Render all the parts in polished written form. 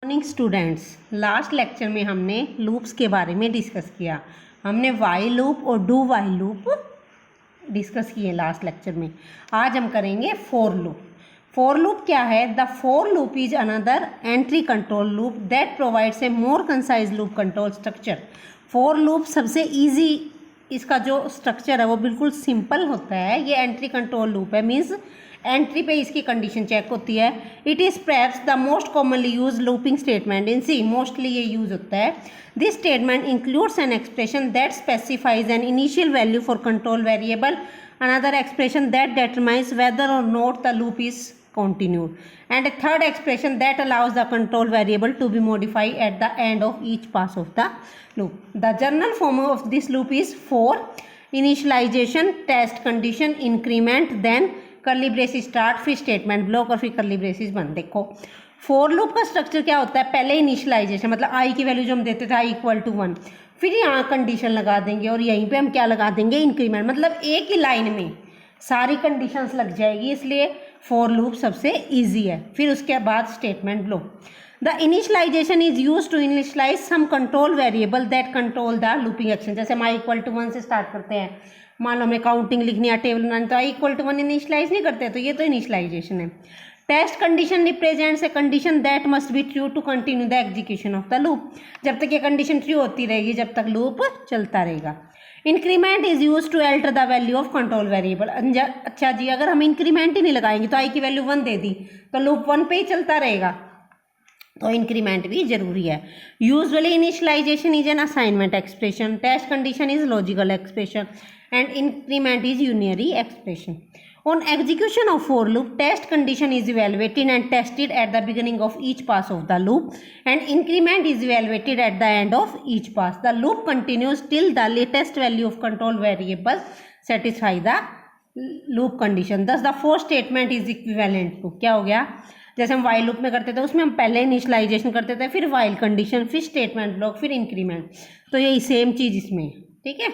Morning students, last lecture में हमने loops के बारे में डिस्कस किया। हमने वाइल लूप और डू वाइल लूप डिस्कस किए लास्ट लेक्चर में। आज हम करेंगे फोर लूप। फोर लूप क्या है? The for loop is another entry control loop that provides a more concise loop control structure. For loop सबसे ईजी, इसका जो स्ट्रक्चर है वो बिल्कुल सिंपल होता है। ये एंट्री कंट्रोल लूप है, मीन्स एंट्री पे इसकी कंडीशन चेक होती है। It is perhaps the most commonly use looping statement in C. Mostly ये यूज होता है। This statement includes an expression that specifies an initial value for control variable, another expression that determines whether or not the loop is continued, and a third expression that allows the control variable to be modified at the end of each pass of the loop. The general form of this loop is for initialization, test condition, increment, then curly braces start, फिर statement block और फिर curly braces बंद। देखो for loop का structure क्या होता है? पहले इनिशियलाइजेशन, मतलब आई की वैल्यू जो हम देते थे i=1, फिर यहाँ कंडीशन लगा देंगे और यहीं पे हम क्या लगा देंगे? इंक्रीमेंट। मतलब एक ही लाइन में सारी कंडीशंस लग जाएगी, इसलिए फोर लूप सबसे ईजी है। फिर उसके बाद statement block. The initialization is use to initialize some control variable that control the looping action. जैसे हम i=1 से स्टार्ट करते हैं, मान लो हमें काउंटिंग लिखनी है, टेबल बनानी, तो i=1 इनिशियलाइज नहीं करते, तो ये तो इनिशियलाइजेशन है। Test condition represents a condition that must be true to continue the execution of the loop. जब तक ये कंडीशन ट्रू होती रहेगी, जब तक लूप चलता रहेगा। Increment is use to alter the value of control variable. अच्छा जी, अगर हम इंक्रीमेंट ही नहीं लगाएंगे तो आई की वैल्यू 1 दे दी तो लूप 1 पे ही चलता रहेगा, तो इंक्रीमेंट भी जरूरी है। Usually initialization is an assignment expression, test condition is logical expression and increment is unary expression. On execution of for loop, test condition is evaluated and tested at the beginning of each pass of the loop, and increment is evaluated at the end of each pass. The loop continues till the latest value of control variable satisfy the loop condition. Thus the for statement is equivalent to, क्या हो गया? जैसे हम while loop में करते थे, उसमें हम पहले इनिशियलाइजेशन करते थे, फिर वाइल कंडीशन, फिर स्टेटमेंट ब्लॉक, फिर इंक्रीमेंट। तो यही सेम चीज इसमें, ठीक है।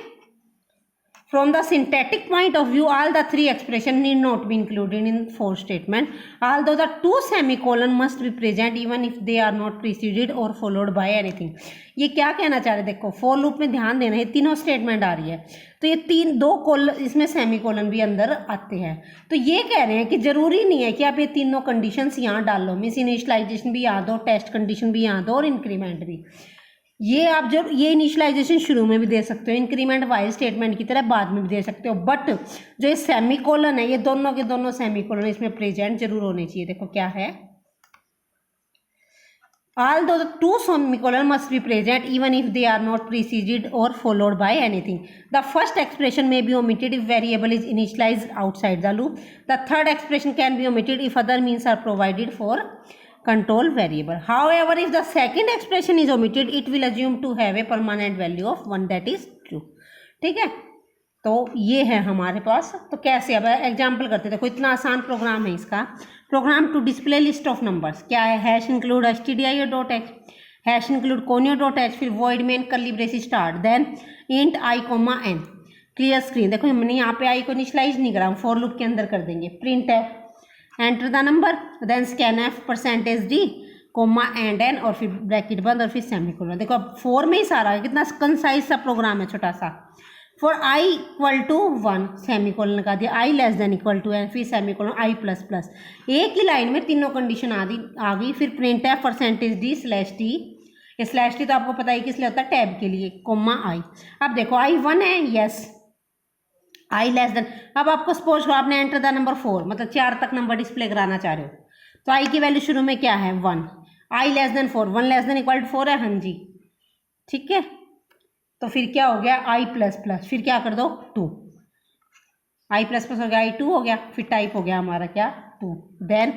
From the syntactic point of view, all the three expressions need not be included in for statement, although the two semicolon must be present even if they are not preceded or followed by anything. ये क्या कहना चाह रहे हैं? देखो for loop में ध्यान देना है, तीनों स्टेटमेंट आ रही है, तो ये दो कॉलन, इसमें सेमीकोलन भी अंदर आते हैं। तो ये कह रहे हैं कि जरूरी नहीं है कि आप ये तीनों कंडीशंस यहाँ डाल लो, मीन्स इनिशियलाइजेशन भी यहाँ दो, टेस्ट कंडीशन भी यहाँ दो और इंक्रीमेंट भी। ये आप जब ये इनिशियलाइजेशन शुरू में भी दे सकते हो, इंक्रीमेंट वाइल स्टेटमेंट की तरह बाद में भी दे सकते हो, बट जो ये सेमीकोलन है, ये दोनों के दोनों सेमीकोलन इसमें प्रेजेंट जरूर होने चाहिए। देखो क्या है, although the two semicolon must be present even if they are not preceded or followed by anything. The first expression may be omitted if variable is initialized outside the loop. The third expression can be omitted if other means are provided for control variable. However, if the second expression is omitted, it will assume to have a permanent value of 1 that is true. ठीक है, तो ये है हमारे पास। तो कैसे, अब example करते हैं। देखो इतना आसान प्रोग्राम है इसका। Program to display list of numbers क्या है? Hash include stdio.h, hash include conio.h, फिर void main curly braces start, then int i,n, clear screen. देखो हमने यहाँ पे आई को इनिशियलाइज नहीं करा, हम फॉर लूप के अंदर कर देंगे। प्रिंट है, enter the number, then scanf %d, comma and N, और फिर ब्रैकेट बंद और फिर सेमीकोलन। देखो अब फोर में ही सारा है, कितना कंसाइज सा प्रोग्राम है, छोटा सा। फॉर i=1 सेमीकोलन लगा दिया, i<=n, फिर सेमीकोलन i++। एक ही लाइन में तीनों कंडीशन आ गई। फिर प्रिंट है %d /t, ये /t तो आपको पता है किस लिए होता है? टैब के लिए, कोमा i। अब देखो i1 है, यस, i<, अब आपको सपोज करो आपने एंटर द नंबर 4, मतलब 4 तक नंबर डिस्प्ले कराना चाह रहे हो, तो i की वैल्यू शुरू में क्या है? 1, i<4, 1<=4 है, हाँ जी, ठीक है। तो फिर क्या हो गया? i++, फिर क्या कर दो? 2, i++ हो गया, i2 हो गया, फिर टाइप हो गया हमारा क्या? 2, देन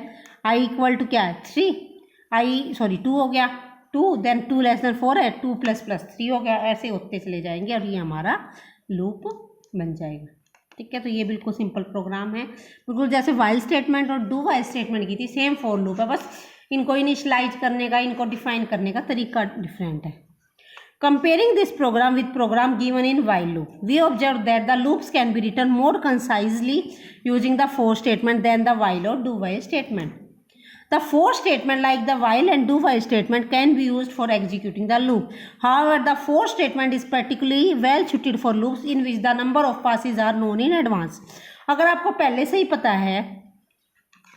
i क्या है? 3, 2 हो गया, 2, देन 2<4 है, 2++3 हो गया। ऐसे होते चले जाएंगे और ये हमारा लूप बन जाएगा, ठीक है। तो ये बिल्कुल सिंपल प्रोग्राम है, बिल्कुल जैसे वाइल स्टेटमेंट और डू वाइल स्टेटमेंट की थी, सेम फॉर लूप है, बस इनको इनिशियलाइज करने का, इनको डिफाइन करने का तरीका डिफरेंट है। Comparing this program with program given in while loop, we observe that the loops can be written more concisely using the for statement than the while or do while statement. The for statement like the while and do while statement can be used for executing the loop. However, the for statement is particularly well suited for loops in which the number of passes are known in advance. अगर आपको पहले से ही पता है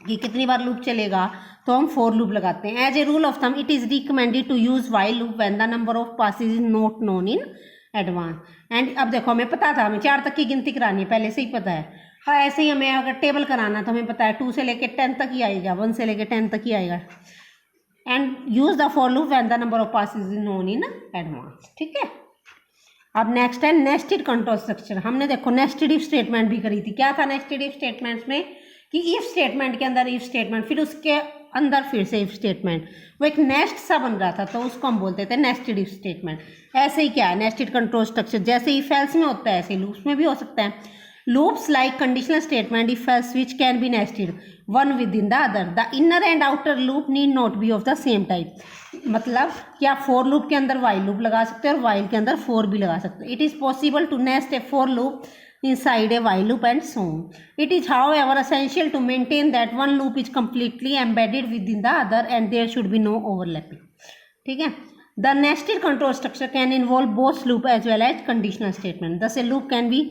कि कितनी बार loop चलेगा तो हम for लूप लगाते हैं. As a rule of thumb, it is recommended to use while loop when the number of passes is not known in advance. And अब देखो हमें पता था, हमें 4 तक की गिनती करानी है, पहले से ही पता है. हाँ, ऐसे ही हमें अगर टेबल कराना तो हमें पता है 2 से लेके 10 तक ही आएगा, 1 से लेके 10 तक ही आएगा. And use the for loop when the number of passes is known in advance. ठीक है. अब नेक्स्ट है नेस्टेड कंट्रोल स्ट्रक्चर. हमने देखो नेस्टेड इफ स्टेटमेंट भी करी थी. क्या था नेस्टेड इफ स्टेटमेंट्स में कि इफ स्टेटमेंट के अंदर इफ स्टेटमेंट, फिर उसके अंदर फिर से इफ स्टेटमेंट, वो एक नेस्ट सा बन रहा था, तो उसको हम बोलते थे नेस्टेड इफ स्टेटमेंट. ऐसे ही क्या है नेस्टेड कंट्रोल स्ट्रक्चर, जैसे इफ एल्स में होता है ऐसे लूप्स में भी हो सकता है. Loops like conditional statement if else which can be nested one within the other. The inner and outer loop need not be of the same type. मतलब क्या for loop के अंदर while loop लगा सकते हैं और while के अंदर for भी लगा सकते हैं. It is possible to nest a for loop inside a while loop and so on. It is however essential to maintain that one loop is completely embedded within the other and there should be no overlapping. ठीक है. The nested control structure can involve both loop as well as conditional statement. Thus a loop can be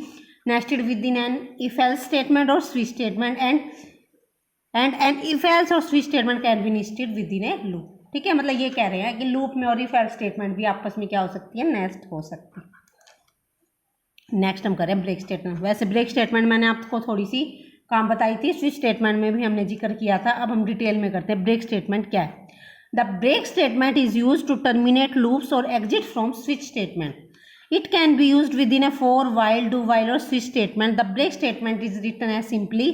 nested within an if else statement or switch statement and an if else or switch statement can be nested within a loop. ठीक है. मतलब ये कह रहे हैं कि loop में और if else स्टेटमेंट भी आपस में क्या हो सकती है, नेस्ट हो सकती है. नेक्स्ट हम करें ब्रेक स्टेटमेंट. वैसे ब्रेक स्टेटमेंट मैंने आपको थोड़ी सी काम बताई थी, स्विच स्टेटमेंट में भी हमने जिक्र किया था. अब हम डिटेल में करते हैं ब्रेक स्टेटमेंट क्या है. The break statement is use to terminate loops और exit from switch statement. It can be used within a for, while, do while or switch statement. The break statement is written as simply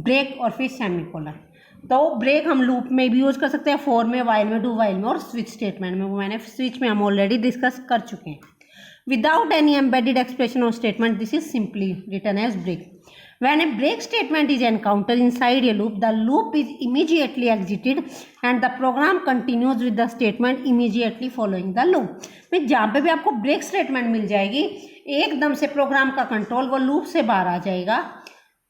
break और फिर semicolon. तो break हम loop में भी use कर सकते हैं, for में, while में, do while में और switch statement में. वो मैंने switch में हम ऑलरेडी डिस्कस कर चुके हैं. Without any embedded expression or statement, this is simply written as break. When a break statement is encountered inside a loop, the loop is immediately exited and the program continues with the statement immediately following the loop. में जहाँ पे भी आपको break statement मिल जाएगी, एकदम से programme का control वो लूप से बाहर आ जाएगा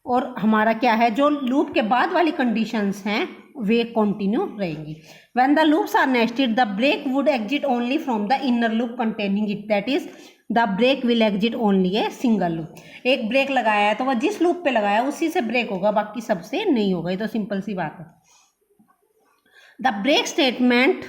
और हमारा क्या है, जो लूप के बाद वाली कंडीशंस हैं वे कंटिन्यू रहेंगी. When the loops are nested, the break would exit only from the inner loop containing it. That is, the break will exit only a single loop. एक ब्रेक लगाया है तो वह जिस लूप पे लगाया उसी से ब्रेक होगा, बाकी सबसे नहीं होगा. ये तो सिंपल सी बात है. The break statement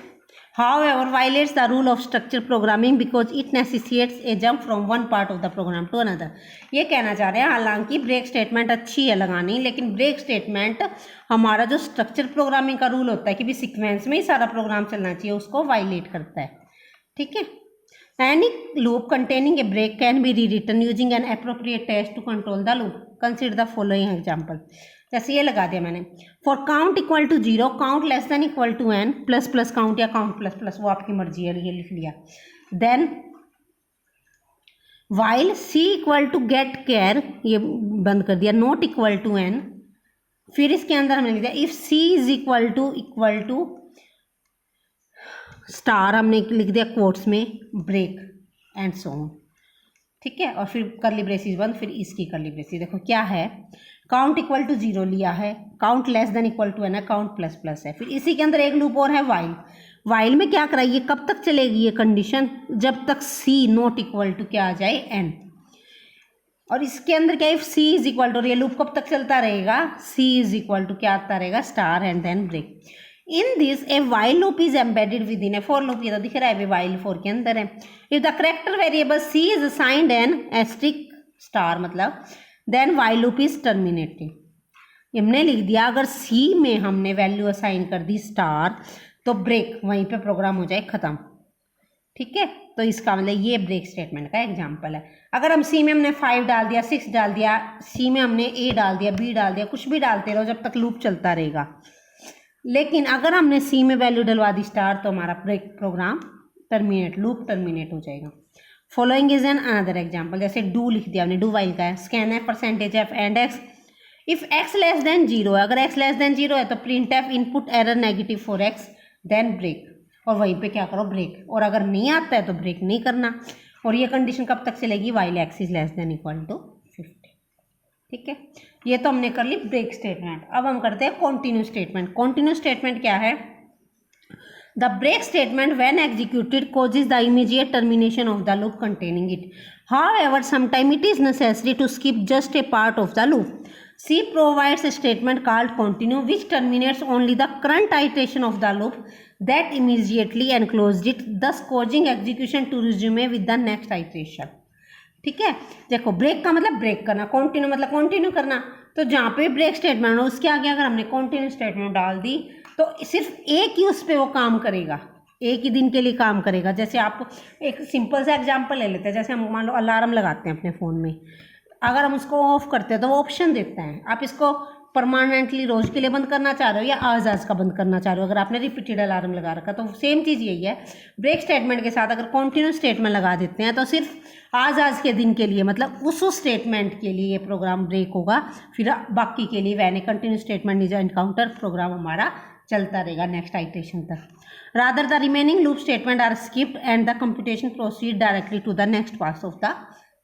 however violates the rule of structured programming because it necessitates a jump from one part of the program to another. ये कहना चाह रहे हैं हालांकि ब्रेक स्टेटमेंट अच्छी है लगानी, लेकिन ब्रेक स्टेटमेंट हमारा जो स्ट्रक्चर प्रोग्रामिंग का रूल होता है कि भी सीक्वेंस में ही सारा प्रोग्राम चलना चाहिए, उसको वायलेट करता है. ठीक है. Any loop containing a break can be rewritten using an appropriate test to control the loop. Consider the following example. जैसे ये लगा दिया मैंने, for count equal to 0, count less than equal to n, plus plus count या count plus plus, वो आपकी मर्जी है, ये लिख लिया. Then while C equal to गेट केयर, ये बंद कर दिया, नॉट इक्वल टू n. फिर इसके अंदर हमने लिख दिया if C is equal to star, हमने लिख दिया कोट्स में ब्रेक एंड सो ऑन. ठीक है. और फिर करली ब्रेसिस बंद, फिर इसकी करली ब्रेसिस. देखो क्या है, काउंट इक्वल टू 0 लिया है, count less than equal to n है, काउंट प्लस प्लस है. फिर इसी के अंदर एक लूप और है वाइल. वाइल में क्या कराइए, कब तक चलेगी ये कंडीशन, जब तक c नॉट इक्वल टू क्या आ जाए n. और इसके अंदर क्या, if c is equal to, ये लूप कब तक चलता रहेगा, c इज इक्वल टू क्या आता रहेगा, star and then break. In this a while loop is embedded within a for loop. ये तो दिख रहा है वाइल फॉर के अंदर है. If the character variable c is assigned an asterisk star, मतलब then while loop is terminated. हमने लिख दिया अगर c में हमने वैल्यू असाइन कर दी स्टार तो ब्रेक, वहीं पे प्रोग्राम हो जाए ख़त्म. ठीक है. तो इसका मतलब ये ब्रेक स्टेटमेंट का एग्जांपल है. अगर हम c में हमने 5 डाल दिया, 6 डाल दिया, c में हमने a डाल दिया, b डाल दिया, कुछ भी डालते रहो जब तक लूप चलता रहेगा. लेकिन अगर हमने c में वैल्यू डलवा दी स्टार तो हमारा break program terminate, loop terminate हो जाएगा. Following is an another example. जैसे डू लिख दिया हमने, डू वाइल का है, स्कैन है percentage f and x. If x less than 0 है, अगर x लेस देन 0 है तो print f input error negative for x, then break, और वहीं पे क्या करो ब्रेक. और अगर नहीं आता है तो ब्रेक नहीं करना. और ये कंडीशन कब तक चलेगी, while x is less than equal to 50. ठीक है. ये तो हमने कर ली ब्रेक स्टेटमेंट। अब हम करते हैं कंटिन्यू स्टेटमेंट। कंटिन्यू स्टेटमेंट क्या है? The break statement when executed causes the immediate termination of the loop containing it. However, sometimes it is necessary to skip just a part of the loop. C provides a statement called continue which terminates only the current iteration of the loop that immediately enclosed it, thus causing execution to resume with the next iteration. ठीक है, देखो break का मतलब break करना, continue मतलब continue करना। तो जहाँ पे ब्रेक स्टेटमेंट हो उसके आगे अगर हमने कंटिन्यू स्टेटमेंट डाल दी तो सिर्फ एक ही उस पर वो काम करेगा, एक ही दिन के लिए काम करेगा। जैसे आप एक सिंपल सा एग्जांपल ले लेते हैं, जैसे हम मान लो अलार्म लगाते हैं अपने फ़ोन में, अगर हम उसको ऑफ करते हैं तो वो ऑप्शन देता है, आप इसको परमानेंटली रोज के लिए बंद करना चाह रहे हो या आज आज का बंद करना चाह रहे हो। अगर आपने रिपीटेड अलार्म लगा रखा तो सेम चीज़ यही है। ब्रेक स्टेटमेंट के साथ अगर कंटिन्यू स्टेटमेंट लगा देते हैं तो सिर्फ आज के दिन के लिए, मतलब उस स्टेटमेंट के लिए ये प्रोग्राम ब्रेक होगा, फिर बाकी के लिए when continue statement is encounter program हमारा चलता रहेगा नेक्स्ट आइटरेशन तक। Rather the remaining loop statement are skipped and the computation proceed directly to the next part of the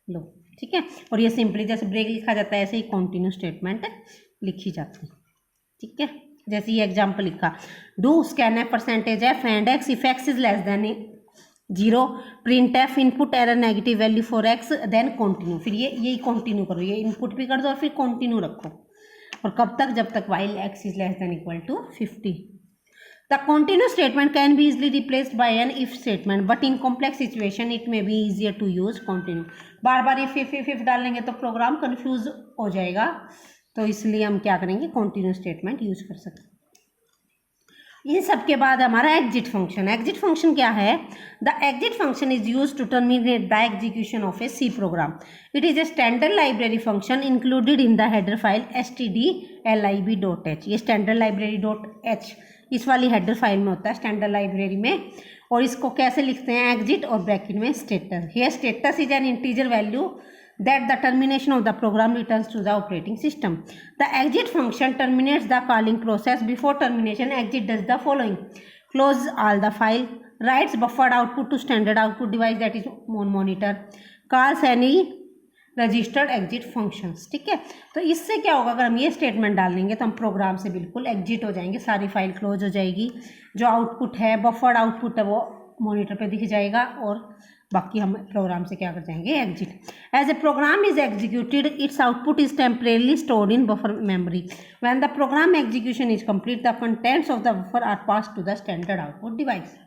loop. ठीक है, और ये सिंपली जैसे ब्रेक लिखा जाता है ऐसे ही कंटिन्यू स्टेटमेंट लिखी जाती है। ठीक है, जैसे ये एग्जांपल लिखा, do scanf percentage f and x if x is less than 0, printf input error negative value for x then continue. फिर ये यही कंटिन्यू करो, ये इनपुट भी कर दो और फिर कंटिन्यू रखो, और कब तक? जब तक while x is less than equal to 50। The continue statement can be easily replaced by an if statement but in complex situation it may be easier to use continue. बार बार इफ डालेंगे तो प्रोग्राम कन्फ्यूज हो जाएगा, तो इसलिए हम क्या करेंगे, कंटिन्यू स्टेटमेंट यूज कर सकते हैं। इन सब के बाद हमारा एग्जिट फंक्शन। एग्जिट फंक्शन क्या है? The exit function is use to terminate the execution of a C program. It is a standard library function included in the header file stdlib.h। ये स्टैंडर्ड लाइब्रेरी .h इस वाली header file में होता है, standard library में। और इसको कैसे लिखते हैं? एग्जिट और ब्रैकेट में status. Here status is an integer value that the termination of the program returns to the operating system. The exit function terminates the calling process. Before termination, exit does the following: close all the file, writes buffered output to standard output device that is on monitor, calls any registered exit functions. ठीक है, तो इससे क्या होगा, अगर हम ये statement डाल देंगे तो हम प्रोग्राम से बिल्कुल एग्जिट हो जाएंगे, सारी फाइल क्लोज हो जाएगी। जो आउटपुट है, बफर्ड आउटपुट है, वो मॉनिटर पे दिख जाएगा और बाकी हम प्रोग्राम से क्या कर जाएंगे, exit. As a program is executed its output is temporarily stored in buffer memory. When the program execution is complete the contents of the buffer are pass to the standard output device.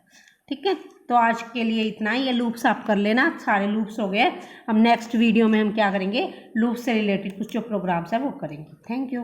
ठीक है, तो आज के लिए इतना ही। ये loops आप कर लेना, सारे लूप्स हो गए। हम नेक्स्ट वीडियो में हम क्या करेंगे, लूप से रिलेटेड कुछ जो प्रोग्राम्स है वो करेंगे। Thank you.